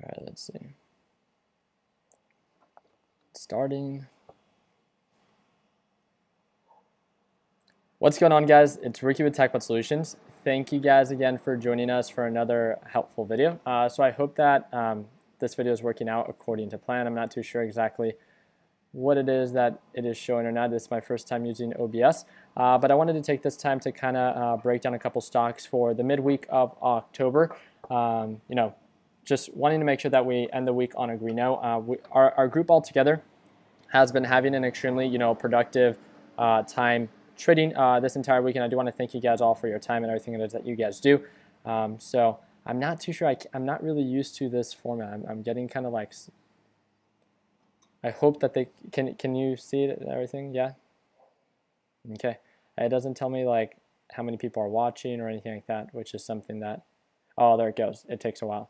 All right, let's see. Starting. What's going on, guys? It's Ricky with TechBot Solutions. Thank you guys again for joining us for another helpful video. So I hope that this video is working out according to plan. I'm not too sure exactly what it is that it is showing or not. This is my first time using OBS, but I wanted to take this time to kind of break down a couple stocks for the midweek of October. Just wanting to make sure that we end the week on a green note. Our group altogether has been having an extremely productive time trading this entire weekend. I do want to thank you guys all for your time and everything that you guys do. So I'm not too sure. I'm not really used to this format. I'm getting kind of like. I hope that they can you see it and everything? Yeah. Okay. It doesn't tell me like how many people are watching or anything like that, which is something that. Oh, there it goes. It takes a while.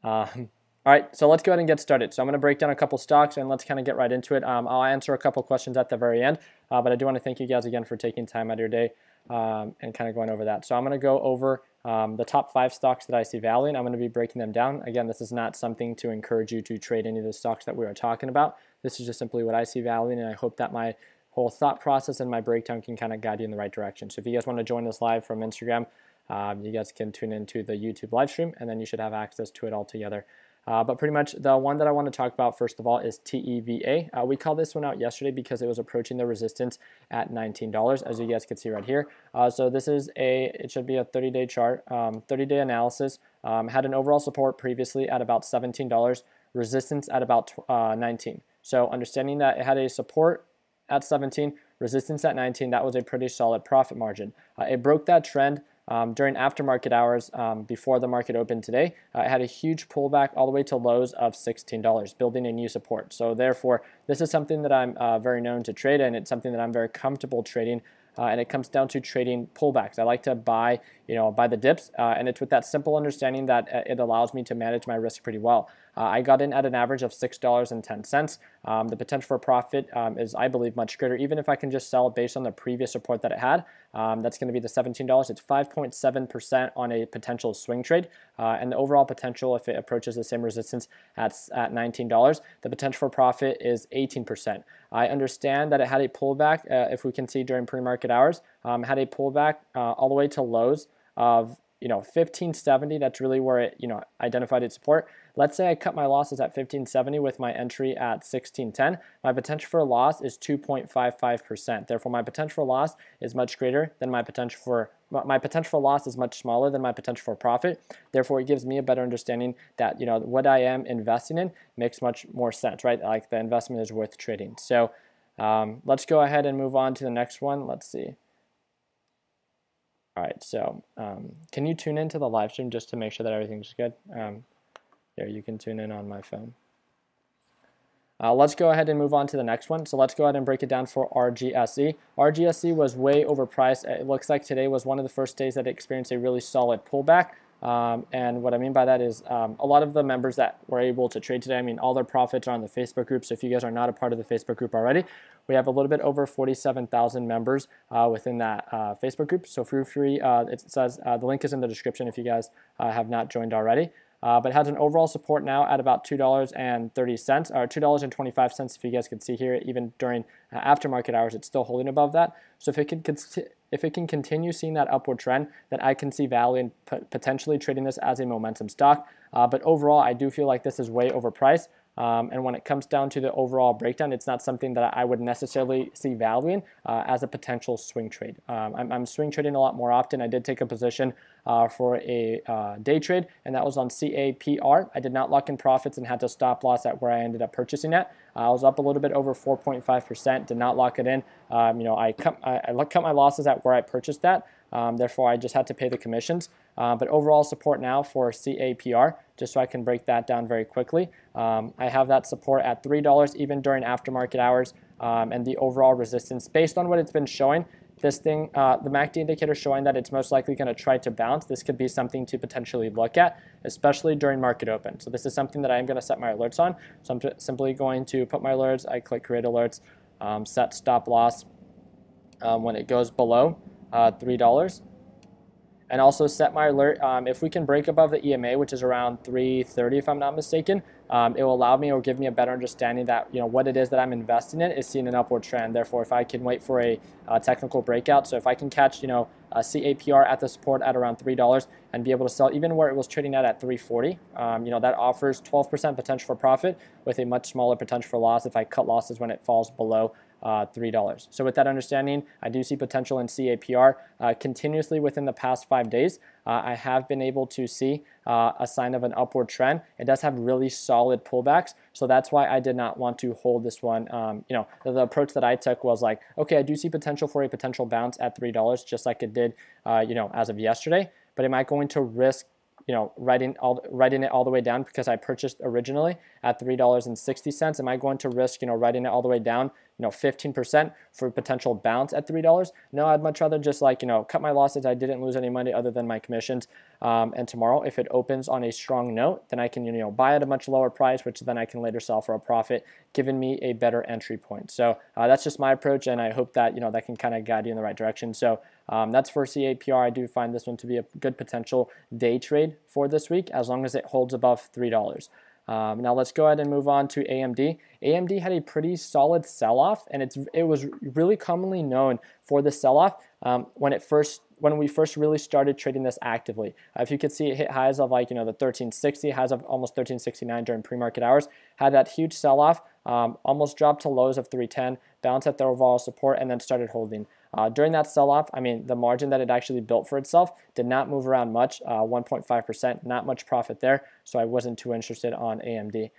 All right, so let's go ahead and get started. So I'm going to break down a couple stocks and let's kind of get right into it. I'll answer a couple questions at the very end, but I do want to thank you guys again for taking time out of your day and kind of going over that. So I'm going to go over the top 5 stocks that I see value in. I'm going to be breaking them down. Again, this is not something to encourage you to trade any of the stocks that we are talking about. This is just simply what I see value in, and I hope that my whole thought process and my breakdown can kind of guide you in the right direction. So if you guys want to join us live from Instagram, you guys can tune into the YouTube live stream, and then you should have access to it all together. But pretty much the one that I want to talk about first of all is TEVA. We called this one out yesterday because it was approaching the resistance at $19, as you guys can see right here. So this is it should be a 30-day chart, 30-day analysis. Had an overall support previously at about $17, resistance at about 19. So understanding that it had a support at 17, resistance at 19, that was a pretty solid profit margin. It broke that trend during aftermarket hours before the market opened today. It had a huge pullback all the way to lows of $16, building a new support. So therefore, this is something that I'm very known to trade, and it's something that I'm very comfortable trading. And it comes down to trading pullbacks. I like to buy, buy the dips, and it's with that simple understanding that it allows me to manage my risk pretty well. I got in at an average of $6.10. The potential for profit is, I believe, much greater. Even if I can just sell based on the previous support that it had, that's going to be the $17. It's 5.7% on a potential swing trade, and the overall potential, if it approaches the same resistance at $19, the potential for profit is 18%. I understand that it had a pullback, if we can see during pre-market hours, had a pullback all the way to lows of 1570. That's really where it identified its support. Let's say I cut my losses at 1570 with my entry at 1610. My potential for loss is 2.55%. Therefore, my potential for loss is much greater than my potential for loss is much smaller than my potential for profit. Therefore, it gives me a better understanding that what I am investing in makes much more sense, right? Like the investment is worth trading. So let's go ahead and move on to the next one. Let's see. All right, so can you tune into the live stream just to make sure that everything's good? There, you can tune in on my phone. Let's go ahead and move on to the next one. So let's go ahead and break it down for RGSE. RGSE was way overpriced. It looks like today was one of the first days that it experienced a really solid pullback. And what I mean by that is a lot of the members that were able to trade today, all their profits are on the Facebook group. So if you guys are not a part of the Facebook group already, we have a little bit over 47,000 members within that Facebook group. So feel free, it says the link is in the description if you guys have not joined already. But it has an overall support now at about $2.30 or $2.25 if you guys can see here. Even during aftermarket hours, it's still holding above that. So if it can continue seeing that upward trend, then I can see value in potentially trading this as a momentum stock. But overall, I do feel like this is way overpriced. And when it comes down to the overall breakdown, it's not something that I would necessarily see value in as a potential swing trade. I'm swing trading a lot more often. I did take a position for a day trade, and that was on CAPR. I did not lock in profits and had to stop loss at where I ended up purchasing at. I was up a little bit over 4.5%, did not lock it in. I cut my losses at where I purchased that. Therefore, I just had to pay the commissions. But overall support now for CAPR, just so I can break that down very quickly. I have that support at $3 even during aftermarket hours, and the overall resistance based on what it's been showing. This thing, the MACD indicator showing that it's most likely going to try to bounce. This could be something to potentially look at, especially during market open. So this is something that I'm going to set my alerts on. So I'm simply going to put my alerts. I click create alerts, set stop loss when it goes below $3. and also set my alert. If we can break above the EMA, which is around 330 if I'm not mistaken, it will allow me or give me a better understanding that what it is that I'm investing in is seeing an upward trend. Therefore, if I can wait for a technical breakout, so if I can catch see APR at the support at around $3 and be able to sell even where it was trading at 340, that offers 12% potential for profit with a much smaller potential for loss if I cut losses when it falls below $3. So with that understanding, I do see potential in CAPR continuously within the past 5 days. I have been able to see a sign of an upward trend. It does have really solid pullbacks, so that's why I did not want to hold this one. The approach that I took was like, okay, I do see potential for a potential bounce at $3, just like it did, as of yesterday. But am I going to risk writing it all the way down because I purchased originally at $3.60? Am I going to risk, writing it all the way down, 15% for potential bounce at $3? No, I'd much rather just cut my losses. I didn't lose any money other than my commissions. And tomorrow, if it opens on a strong note, then I can, buy at a much lower price, which then I can later sell for a profit, giving me a better entry point. So that's just my approach, and I hope that, that can kind of guide you in the right direction. So that's for CAPR. I do find this one to be a good potential day trade for this week, as long as it holds above $3. Now let's go ahead and move on to AMD. AMD had a pretty solid sell-off, and it was really commonly known for the sell-off when we first really started trading this actively. If you could see, it hit highs of the 1360, highs of almost 1369 during pre-market hours, had that huge sell-off, almost dropped to lows of 310, bounced at the overall support, and then started holding. During that sell-off, the margin that it actually built for itself did not move around much, 1.5%, not much profit there, so I wasn't too interested on AMD.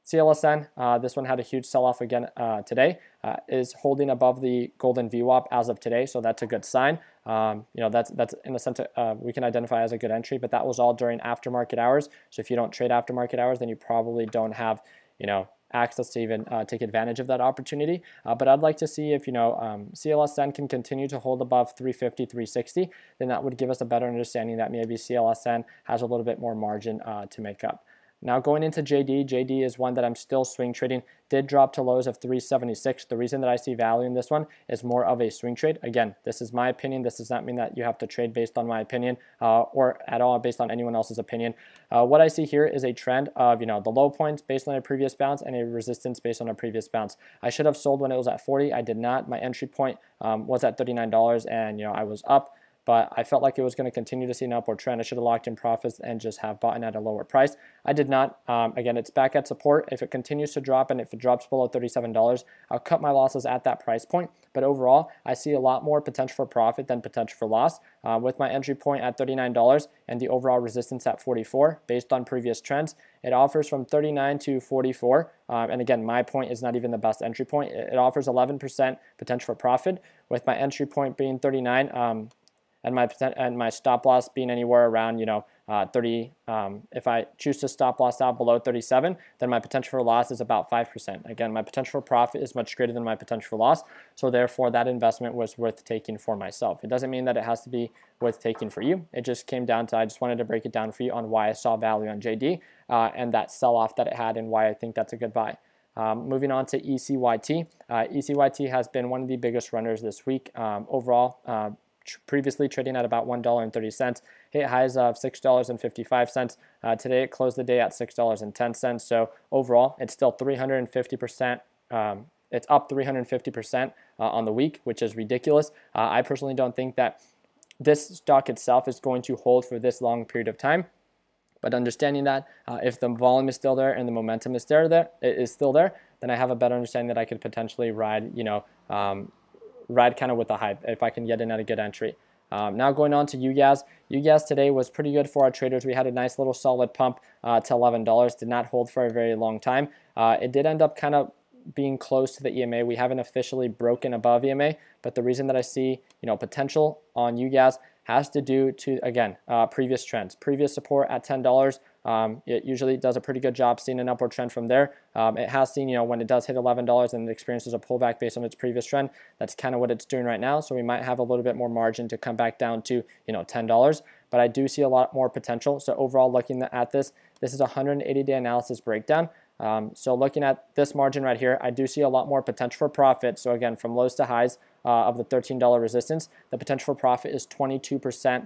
CLSN, this one had a huge sell-off again today, is holding above the golden VWAP as of today, so that's a good sign. That's in a sense we can identify as a good entry, but that was all during aftermarket hours. So if you don't trade aftermarket hours, then you probably don't have access to even take advantage of that opportunity. But I'd like to see if CLSN can continue to hold above 350, 360, then that would give us a better understanding that maybe CLSN has a little bit more margin to make up. Now going into JD is one that I'm still swing trading, did drop to lows of 376. The reason that I see value in this one is more of a swing trade. Again, this is my opinion. This does not mean that you have to trade based on my opinion or at all based on anyone else's opinion. What I see here is a trend of the low points based on a previous bounce and a resistance based on a previous bounce. I should have sold when it was at 40. I did not. My entry point was at $39, and I was up. But I felt like it was going to continue to see an upward trend. I should have locked in profits and just have bought in at a lower price. I did not. Again, it's back at support. If it continues to drop and if it drops below $37, I'll cut my losses at that price point. But overall, I see a lot more potential for profit than potential for loss. With my entry point at $39 and the overall resistance at 44, based on previous trends, it offers from 39 to 44. And again, my point is not even the best entry point. It offers 11% potential for profit. With my entry point being 39, and my stop loss being anywhere around 30. If I choose to stop loss out below 37, then my potential for loss is about 5%. Again, my potential for profit is much greater than my potential for loss, so therefore that investment was worth taking for myself. It doesn't mean that it has to be worth taking for you. It just came down to, I just wanted to break it down for you on why I saw value on JD and that sell-off that it had and why I think that's a good buy. Moving on to ECYT. ECYT has been one of the biggest runners this week overall. Previously trading at about $1.30, hit highs of $6.55. Today it closed the day at $6.10. So overall, it's still 350%. It's up 350% on the week, which is ridiculous. I personally don't think that this stock itself is going to hold for this long period of time. But understanding that if the volume is still there and the momentum is still there, then I have a better understanding that I could potentially ride, ride kind of with the hype if I can get in at a good entry. Now going on to UGAS. UGAS today was pretty good for our traders. We had a nice little solid pump to $11. Did not hold for a very long time. It did end up kind of being close to the EMA. We haven't officially broken above EMA, but the reason that I see potential on UGAS has to do to, again, previous trends. Previous support at $10. It usually does a pretty good job seeing an upward trend from there. It has seen, when it does hit $11 and it experiences a pullback based on its previous trend. That's kind of what it's doing right now. So we might have a little bit more margin to come back down to, $10. But I do see a lot more potential. So overall, looking at this is a 180-day analysis breakdown. So looking at this margin right here, I do see a lot more potential for profit. So again, from lows to highs, of the $13 resistance, the potential for profit is 22%,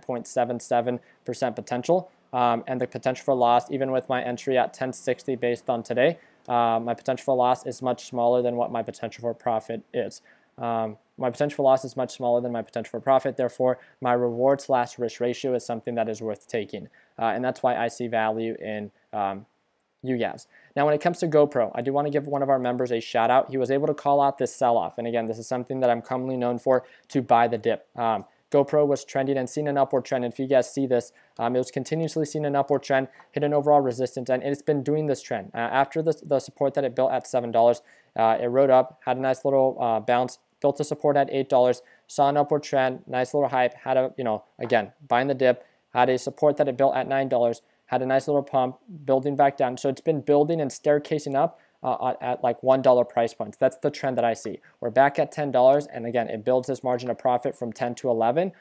0.77% potential. And the potential for loss, even with my entry at 1060 based on today, my potential for loss is much smaller than what my potential for profit is. My potential for loss is much smaller than my potential for profit. Therefore, my reward/risk ratio is something that is worth taking. And that's why I see value in UGAs. Now, when it comes to GoPro, I do want to give one of our members a shout out. He was able to call out this sell-off. And again, this is something that I'm commonly known for, to buy the dip. GoPro was trending and seen an upward trend. And if you guys see this, it was continuously seeing an upward trend, hit an overall resistance, and it's been doing this trend. After the support that it built at $7, it rode up, had a nice little bounce, built a support at $8, saw an upward trend, nice little hype, had a, again, buying the dip, had a support that it built at $9, had a nice little pump, building back down. So it's been building and staircasing up at like $1 price points. That's the trend that I see. We're back at $10, and again, it builds this margin of profit from 10 to 11.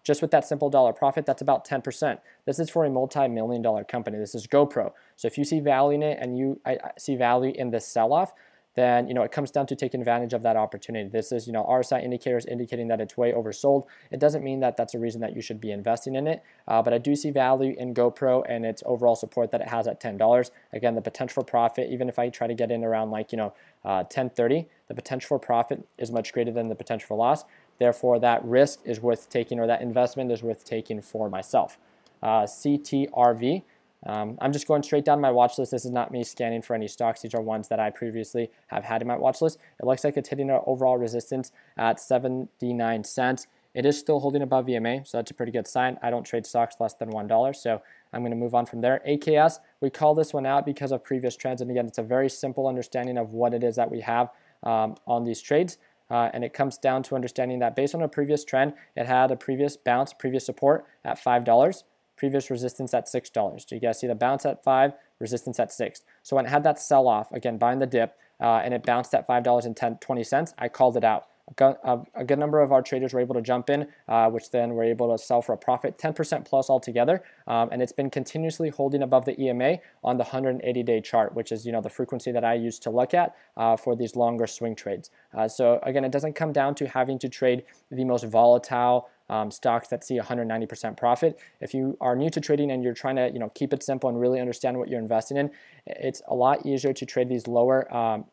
Just with that simple dollar profit, that's about 10%. This is for a multi-million-dollar company. This is GoPro. So if you see value in it and I see value in this sell-off, then it comes down to taking advantage of that opportunity. This is RSI indicators indicating that it's way oversold. It doesn't mean that that's a reason that you should be investing in it, but I do see value in GoPro and its overall support that it has at $10. Again, the potential for profit, even if I try to get in around like 1030, the potential for profit is much greater than the potential for loss. Therefore, that risk is worth taking, or that investment is worth taking for myself. CTRV. I'm just going straight down my watch list. This is not me scanning for any stocks. These are ones that I previously have had in my watch list. It looks like it's hitting an overall resistance at 79 cents. It is still holding above EMA, so that's a pretty good sign. I don't trade stocks less than $1, so I'm going to move on from there. AKS, we call this one out because of previous trends, and again, it's a very simple understanding of what it is that we have on these trades. And it comes down to understanding that based on a previous trend, it had a previous bounce, previous support at $5. Previous resistance at $6. So you guys see the bounce at 5, resistance at 6. So when it had that sell-off, again, buying the dip, and it bounced at $5.20, I called it out. A good number of our traders were able to jump in, which then were able to sell for a profit, 10% plus altogether. And it's been continuously holding above the EMA on the 180-day chart, which is the frequency that I use to look at for these longer swing trades. So again, it doesn't come down to having to trade the most volatile stocks that see 190% profit. If you are new to trading and you're trying to keep it simple and really understand what you're investing in, it's a lot easier to trade these lower,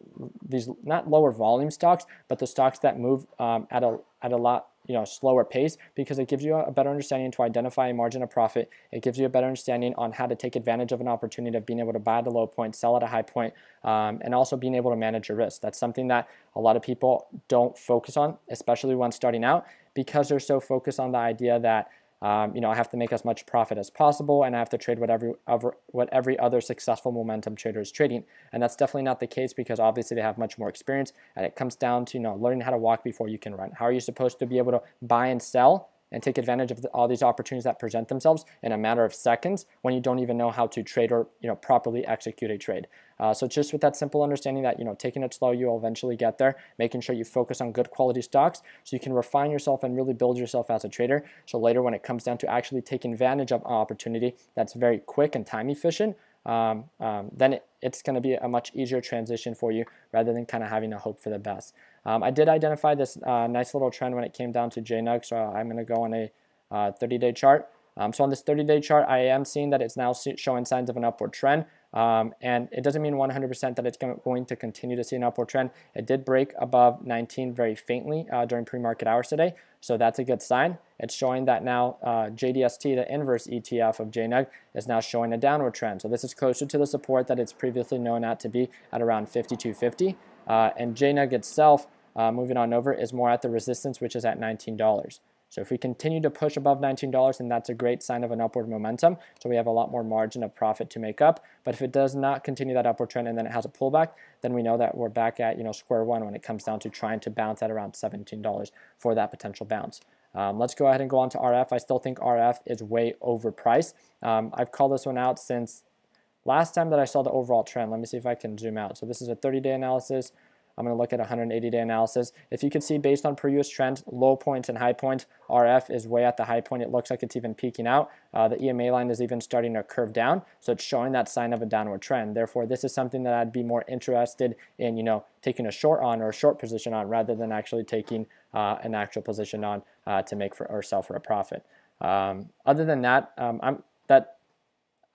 these not lower volume stocks, but the stocks that move at a lot slower pace, because it gives you a better understanding to identify a margin of profit. It gives you a better understanding on how to take advantage of an opportunity of being able to buy at a low point, sell at a high point, and also being able to manage your risk. That's something that a lot of people don't focus on, especially when starting out, because they're so focused on the idea that I have to make as much profit as possible, and I have to trade what every other successful momentum trader is trading. And that's definitely not the case, because obviously they have much more experience, and it comes down to learning how to walk before you can run. How are you supposed to be able to buy and sell and take advantage of all these opportunities that present themselves in a matter of seconds when you don't even know how to trade or properly execute a trade? So just with that simple understanding that taking it slow, you'll eventually get there, making sure you focus on good quality stocks so you can refine yourself and really build yourself as a trader. So later, when it comes down to actually taking advantage of an opportunity that's very quick and time efficient, then it's going to be a much easier transition for you, rather than kind of having to hope for the best. I did identify this nice little trend when it came down to JNUG, so I'm going to go on a 30-day chart. So on this 30-day chart, I am seeing that it's now showing signs of an upward trend. And it doesn't mean 100% that it's going to continue to see an upward trend. It did break above 19 very faintly during pre-market hours today, so that's a good sign. It's showing that now JDST, the inverse ETF of JNUG, is now showing a downward trend. So this is closer to the support that it's previously known at to be at around 52.50. And JNUG itself, moving on over, is more at the resistance, which is at $19. So if we continue to push above $19, then that's a great sign of an upward momentum. So we have a lot more margin of profit to make up. But if it does not continue that upward trend and then it has a pullback, then we know that we're back at square one when it comes down to trying to bounce at around $17 for that potential bounce. Let's go ahead and go on to RF. I still think RF is way overpriced. I've called this one out since last time that I saw the overall trend. Let me see if I can zoom out. So this is a 30-day analysis. I'm going to look at a 180-day analysis. If you can see, based on previous trends, low points and high points, RF is way at the high point. It looks like it's even peaking out. The EMA line is even starting to curve down, so it's showing that sign of a downward trend. Therefore, this is something that I'd be more interested in, taking a short on or a short position on, rather than actually taking an actual position on to make for or sell for a profit. Other than that,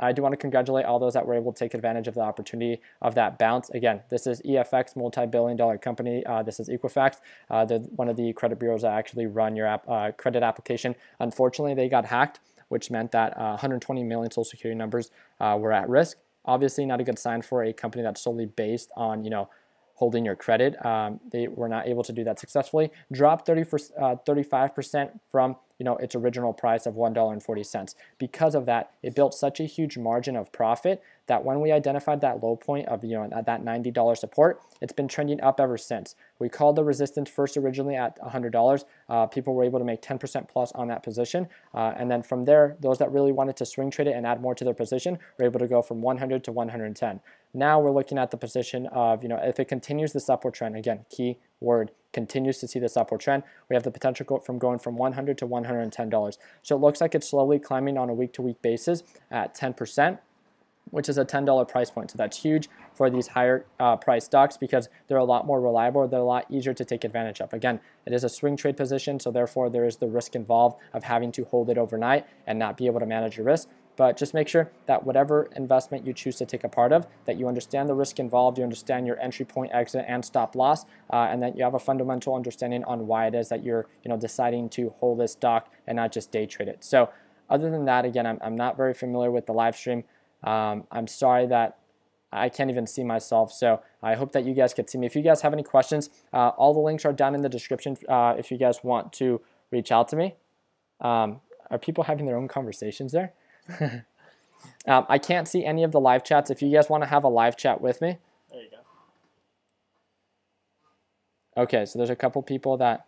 I do want to congratulate all those that were able to take advantage of the opportunity of that bounce. Again, this is EFX, multi-billion-dollar company. This is Equifax. They're one of the credit bureaus that actually run your credit application. Unfortunately, they got hacked, which meant that 120 million social security numbers were at risk. Obviously, not a good sign for a company that's solely based on, holding your credit. They were not able to do that successfully. Dropped 35% from its original price of $1.40. Because of that, it built such a huge margin of profit that when we identified that low point of at that $90 support, it's been trending up ever since. We called the resistance first originally at $100. People were able to make 10% plus on that position, and then from there, those that really wanted to swing trade it and add more to their position were able to go from 100 to 110. Now we're looking at the position of if it continues this upward trend, again, key word, continues to see this upward trend, we have the potential from going from $100 to $110. So it looks like it's slowly climbing on a week-to-week basis at 10%, which is a $10 price point. So that's huge for these higher price stocks because they're a lot more reliable, they're a lot easier to take advantage of. Again, it is a swing trade position, so therefore there is the risk involved of having to hold it overnight and not be able to manage your risk. But just make sure that whatever investment you choose to take a part of, that you understand the risk involved, you understand your entry point, exit, and stop loss, and that you have a fundamental understanding on why it is that you're deciding to hold this stock and not just day trade it. So other than that, again, I'm not very familiar with the live stream. I'm sorry that I can't even see myself, so I hope that you guys could see me. If you guys have any questions, all the links are down in the description if you guys want to reach out to me. Are people having their own conversations there? I can't see any of the live chats. If you guys want to have a live chat with me. There you go. Okay, so there's a couple people that...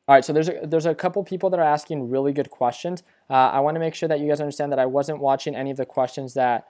All right, so there's a couple people that are asking really good questions. I want to make sure that you guys understand that I wasn't watching any of the questions that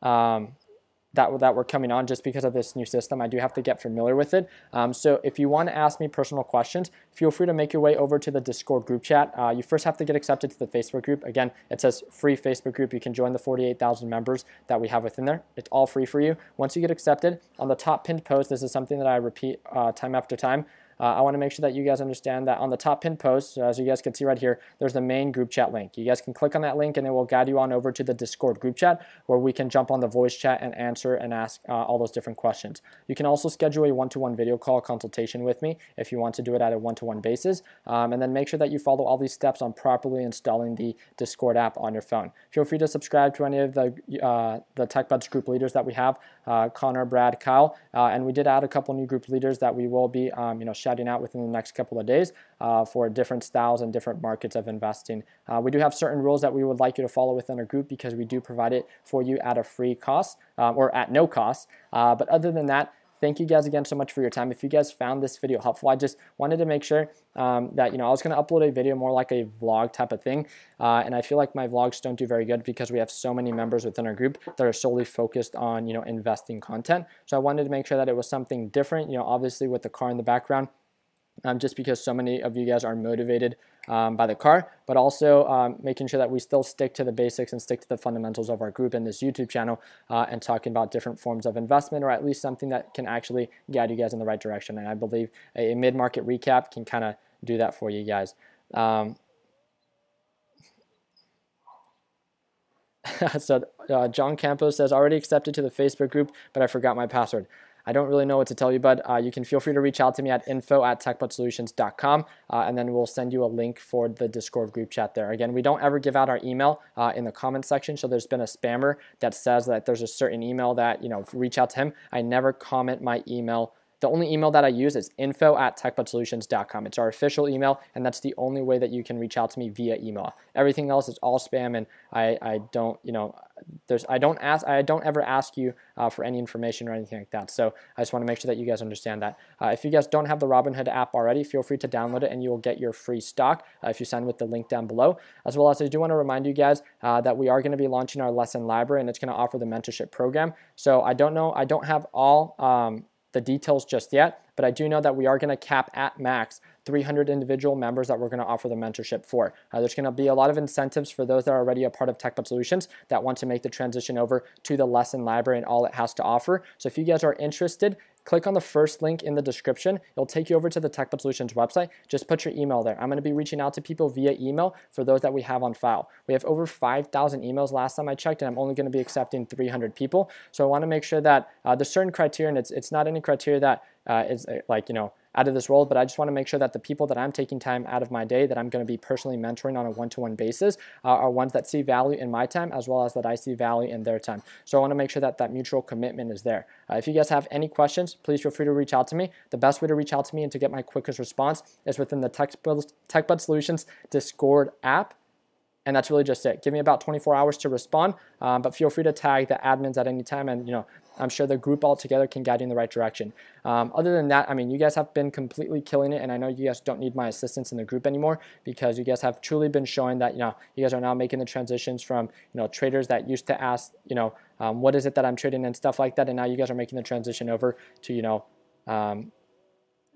were coming on just because of this new system. I do have to get familiar with it. So if you want to ask me personal questions, feel free to make your way over to the Discord group chat. You first have to get accepted to the Facebook group. Again, it says free Facebook group. You can join the 48,000 members that we have within there. It's all free for you. Once you get accepted, on the top pinned post, this is something that I repeat time after time. I want to make sure that you guys understand that on the top pinned post, so as you guys can see right here, there's the main group chat link. You guys can click on that link and it will guide you on over to the Discord group chat where we can jump on the voice chat and answer and ask all those different questions. You can also schedule a one-to-one video call consultation with me if you want to do it at a one-to-one basis. And then make sure that you follow all these steps on properly installing the Discord app on your phone. Feel free to subscribe to any of the TechBuds group leaders that we have, Connor, Brad, Kyle, and we did add a couple new group leaders that we will be shouting out within the next couple of days for different styles and different markets of investing. We do have certain rules that we would like you to follow within our group because we do provide it for you at a free cost or at no cost. But other than that, thank you guys again so much for your time. If you guys found this video helpful, I just wanted to make sure that I was going to upload a video more like a vlog type of thing, and I feel like my vlogs don't do very good because we have so many members within our group that are solely focused on investing content. So I wanted to make sure that it was something different. Obviously with the car in the background. Just because so many of you guys are motivated by the car, but also making sure that we still stick to the basics and stick to the fundamentals of our group in this YouTube channel and talking about different forms of investment, or at least something that can actually guide you guys in the right direction. And I believe a mid-market recap can kind of do that for you guys. So John Campos says, already accepted to the Facebook group, but I forgot my password. I don't really know what to tell you, but you can feel free to reach out to me at info@techbudsolutions.com, and then we'll send you a link for the Discord group chat there. Again, we don't ever give out our email in the comment section, so there's been a spammer that says that there's a certain email that, reach out to him. I never comment my email. The only email that I use is info@techbudsolutions.com. It's our official email, and that's the only way that you can reach out to me via email. Everything else is all spam, and I don't ever ask you for any information or anything like that. So I just want to make sure that you guys understand that. If you guys don't have the Robinhood app already, feel free to download it, and you will get your free stock if you sign with the link down below. As well as I do want to remind you guys that we are going to be launching our lesson library, and it's going to offer the mentorship program. So I don't have all the details just yet, but I do know that we are going to cap at max 300 individual members that we're going to offer the mentorship for. There's going to be a lot of incentives for those that are already a part of TechBud Solutions that want to make the transition over to the lesson library and all it has to offer. So if you guys are interested, click on the first link in the description. It'll take you over to the TechBud Solutions website. Just put your email there. I'm going to be reaching out to people via email for those that we have on file. We have over 5,000 emails last time I checked, and I'm only going to be accepting 300 people. So I want to make sure that there's certain criteria, and it's not any criteria that is like, out of this world, but I just want to make sure that the people that I'm taking time out of my day that I'm going to be personally mentoring on a one-to-one basis are ones that see value in my time as well as that I see value in their time. So I want to make sure that that mutual commitment is there. If you guys have any questions, please feel free to reach out to me. The best way to reach out to me and to get my quickest response is within the TechBud Solutions Discord app. And that's really just it. Give me about 24 hours to respond, but feel free to tag the admins at any time, and I'm sure the group all together can guide you in the right direction. Other than that, I mean, you guys have been completely killing it, and I know you guys don't need my assistance in the group anymore because you guys have truly been showing that you guys are now making the transitions from traders that used to ask what is it that I'm trading and stuff like that, and now you guys are making the transition over to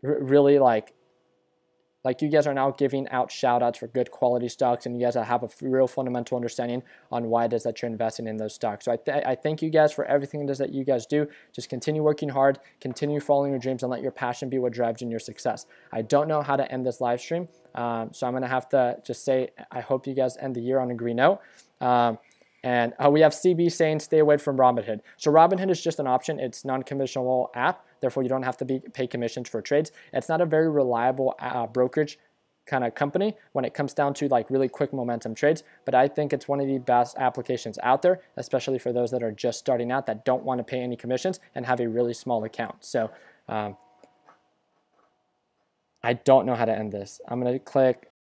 really like you guys are now giving out shout outs for good quality stocks, and you guys have a real fundamental understanding on why it is that you're investing in those stocks. So I thank you guys for everything it is that you guys do. Just continue working hard, continue following your dreams, and let your passion be what drives you in your success. I don't know how to end this live stream, so I'm going to have to just say I hope you guys end the year on a green note. And we have CB saying stay away from Robinhood. So Robinhood is just an option. It's non-commissionable app. Therefore, you don't have to pay commissions for trades. It's not a very reliable brokerage kind of company when it comes down to like really quick momentum trades. But I think it's one of the best applications out there, especially for those that are just starting out that don't want to pay any commissions and have a really small account. So I don't know how to end this. I'm going to click